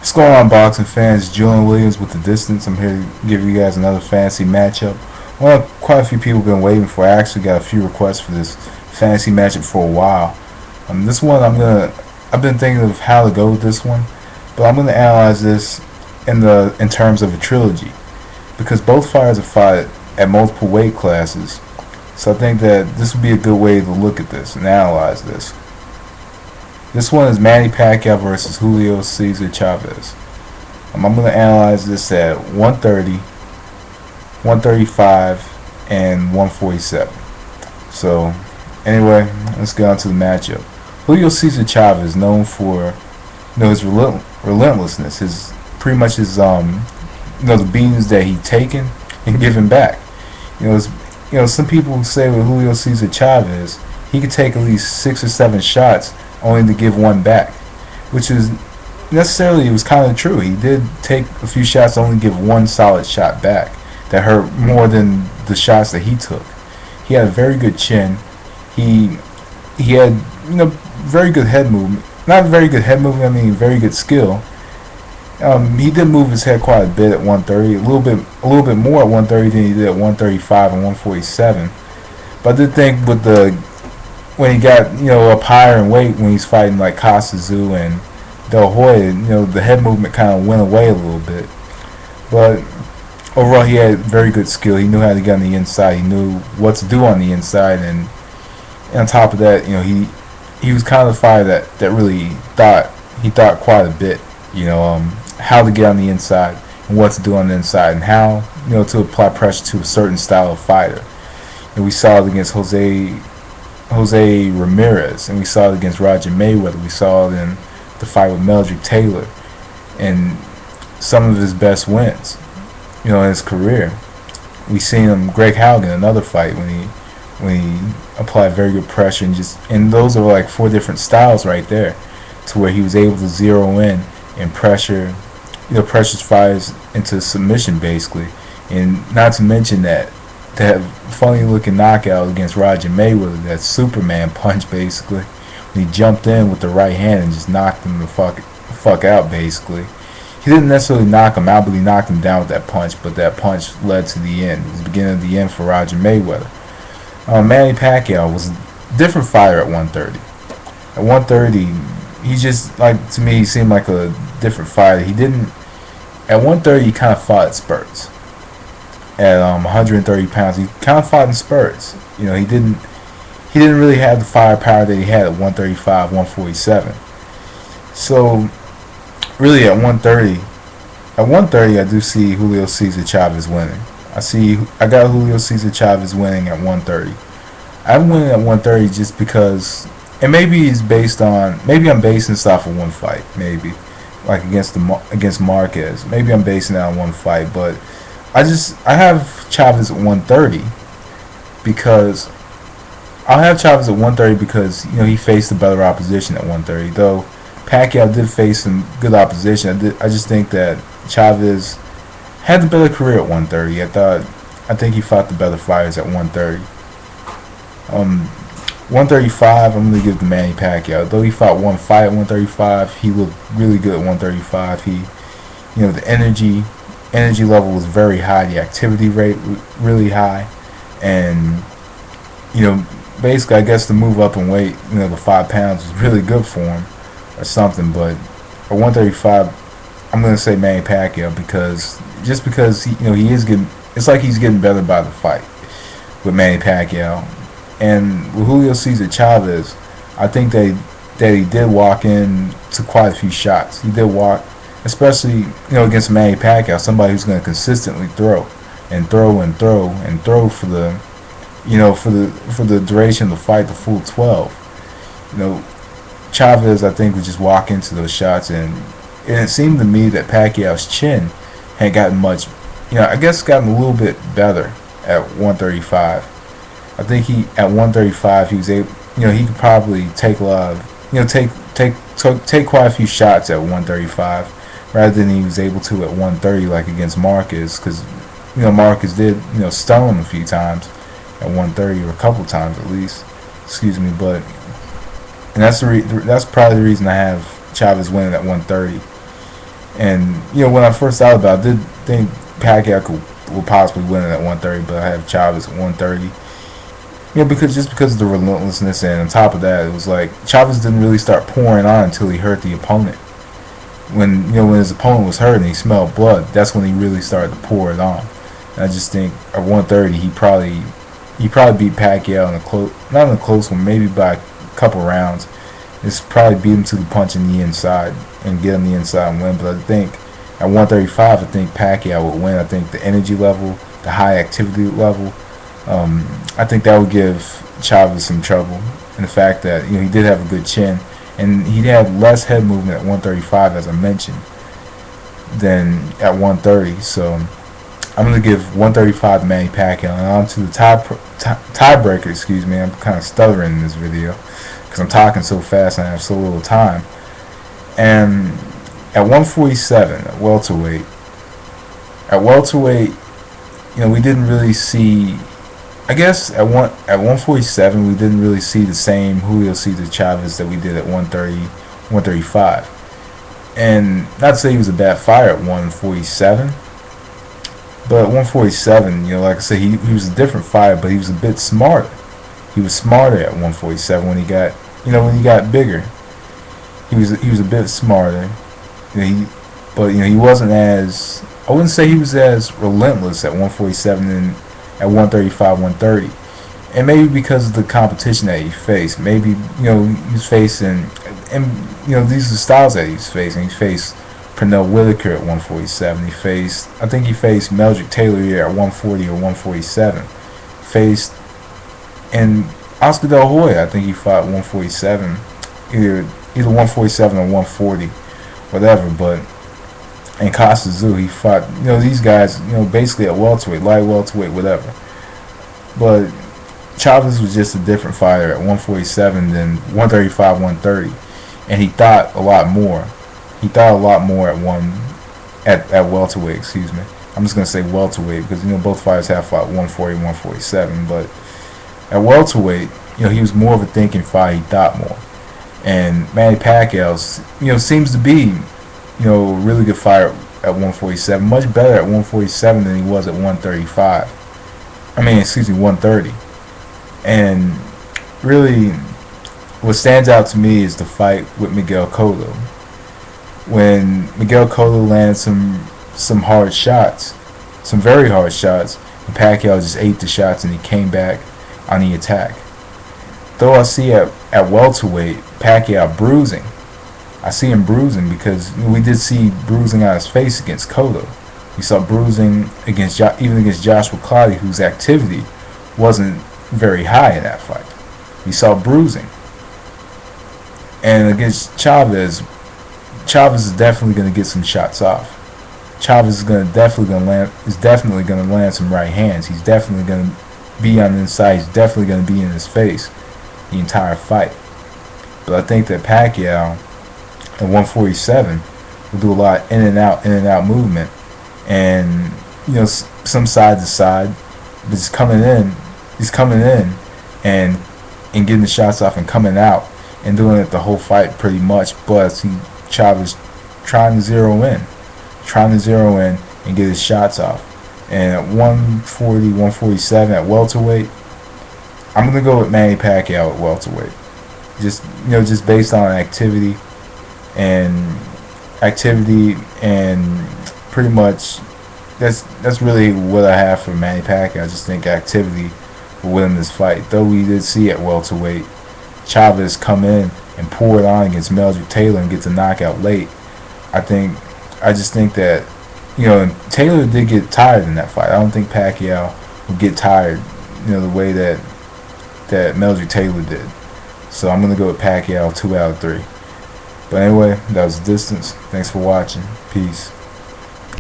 What's going on, boxing fans? Julian Williams with the distance. I'm here to give you guys another fantasy matchup. One quite a few people have been waiting for. I actually got a few requests for this fantasy matchup for a while. This one I've been thinking of how to go with this one, but I'm gonna analyze this in terms of a trilogy because both fighters have fought at multiple weight classes. So I think that this would be a good way to look at this and analyze this. This one is Manny Pacquiao versus Julio Cesar Chavez. I'm going to analyze this at 130, 135, and 147. So, anyway, let's get on to the matchup. Julio Cesar Chavez is known for his relentlessness, his the beatings that he's taken and given back. Some people say with Julio Cesar Chavez, he could take at least 6 or 7 shots only to give one back, which is necessarily, it was kind of true. He did take a few shots, only give one solid shot back that hurt more than the shots that he took. He had a very good chin. He had very good head movement. Not very good head movement. I mean, very good skill. He did move his head quite a bit at 130, a little bit more at 130 than he did at 135 and 147. But I did think when he got up higher in weight, when he's fighting like Costa and Del Hoya, the head movement kind of went away a little bit. But overall, he had very good skill. He knew how to get on the inside. He knew what to do on the inside, and on top of that, he was kind of a fighter that really thought quite a bit. How to get on the inside and what to do on the inside, and how to apply pressure to a certain style of fighter. And we saw it against Jose Ramirez, and we saw it against Roger Mayweather. We saw it in the fight with Meldrick Taylor, and some of his best wins, in his career. We seen him, Greg Haugen, another fight when he applied very good pressure, and those are like 4 different styles right there, to where he was able to zero in and pressure fighters into submission basically, and not to mention that funny looking knockout against Roger Mayweather, that Superman punch basically, when he jumped in with the right hand and just knocked him the fuck out basically. He didn't necessarily knock him out, but he knocked him down with that punch, but that punch led to the end. It was the beginning of the end for Roger Mayweather. Manny Pacquiao was a different fighter at 130. At 130, he just, to me, he seemed like a different fighter. At 130, he kind of fought at spurts. At 130 pounds, he kind of fought in spurts. He didn't really have the firepower that he had at 135, 147. So, really at 130, I do see Julio Cesar Chavez winning. I got Julio Cesar Chavez winning at 130. I'm winning at 130 just because, and maybe I'm basing this off of one fight, maybe like against Marquez. Maybe I'm basing it on one fight, but I have Chavez at 130 because he faced a better opposition at 130. Though Pacquiao did face some good opposition, I just think that Chavez had the better career at 130. I think he fought the better fighters at 130. 135, I'm going to give to Manny Pacquiao. Though he fought one fight at 135, he looked really good at 135. The energy level was very high. The activity rate was really high. And, basically, I guess the move up in weight, the 5 pounds was really good for him or something. But at 135, I'm going to say Manny Pacquiao because he is getting, it's like he's getting better by the fight with Manny Pacquiao. And with Julio Cesar Chavez, I think that he did walk in to quite a few shots. He did walk, especially against Manny Pacquiao, somebody who's going to consistently throw and throw and throw and throw for the duration of the fight, the full 12. Chavez, I think, would just walk into those shots, and it seemed to me that Pacquiao's chin had gotten gotten a little bit better at 135. I think at 135 he was able, he could probably take a lot of, take quite a few shots at 135 rather than he was able to at 130 like against Marquez, because Marquez did stun him a few times at 130, or a couple times at least. Excuse me, but that's probably the reason I have Chavez winning at 130. And when I first thought about it, I did think Pacquiao would possibly win it at 130, but I have Chavez at 130. Because of the relentlessness, and on top of that, it was like Chavez didn't really start pouring on until he hurt the opponent. When his opponent was hurt and he smelled blood, that's when he really started to pour it on. And I just think at 130 he probably beat Pacquiao not in a close one, maybe by a couple rounds. It's probably beat him to the punch in the inside and get him the inside and win. But I think at 135, I think Pacquiao would win. I think the energy level, the high activity level, I think that would give Chavez some trouble. And the fact that he did have a good chin, and he had less head movement at 135, as I mentioned, than at 130. So I'm going to give 135 to Manny Pacquiao. And on to the tiebreaker. Excuse me, I'm kind of stuttering in this video because I'm talking so fast and I have so little time. And at 147, at welterweight, we didn't really see. I guess at 147 we didn't really see the same Julio Cesar Chavez that we did at 130, 135. And not to say he was a bad fighter at 147, but at 147, like I said, he was a different fighter, but he was a bit smarter. He was smarter at 147 when he got bigger. He was a bit smarter. But he wasn't as, I wouldn't say he was as relentless at 147 and at 135, 130, and maybe because of the competition that he faced. Maybe he was facing, and these are the styles that he's facing. He faced Pernell Whitaker at 147. I think he faced Meldrick Taylor here at 140 or 147. And Oscar De La Hoya, I think he fought 147, either 147 or 140, whatever. But and Costa Zoo, he fought, these guys, basically at welterweight, light welterweight, whatever. But Chavez was just a different fighter at 147 than 135, 130, and he thought a lot more. He thought a lot more at welterweight. Excuse me. I'm just gonna say welterweight because both fighters have fought 140, 147, but at welterweight, he was more of a thinking fighter. He thought more, and Manny Pacquiao, seems to be a really good fighter at 147, much better at 147 than he was at 135. 130. And really, what stands out to me is the fight with Miguel Cotto. When Miguel Cotto landed some hard shots, some very hard shots, and Pacquiao just ate the shots and he came back on the attack. Though I see at welterweight Pacquiao bruising, I see him bruising because we did see bruising on his face against Cotto. We saw bruising even against Joshua Clottey, whose activity wasn't very high in that fight. We saw bruising. And against Chavez is definitely going to get some shots off. Chavez is definitely going to land some right hands. He's definitely going to be on the inside. He's definitely going to be in his face the entire fight. But I think that Pacquiao at 147 will do a lot of in and out movement, and some side to side, but he's coming in and getting the shots off and coming out and doing it the whole fight pretty much. But Chavez trying to zero in and get his shots off. And at 140, 147 at welterweight, I'm gonna go with Manny Pacquiao at welterweight. Just based on activity and pretty much that's really what I have for Manny Pacquiao. I just think activity will win this fight. Though we did see at welterweight Chavez come in and pour it on against Meldrick Taylor and get the knockout late. I just think that Taylor did get tired in that fight. I don't think Pacquiao will get tired the way that Meldrick Taylor did. So I'm gonna go with Pacquiao 2 out of 3. But anyway, that was the distance. Thanks for watching. Peace.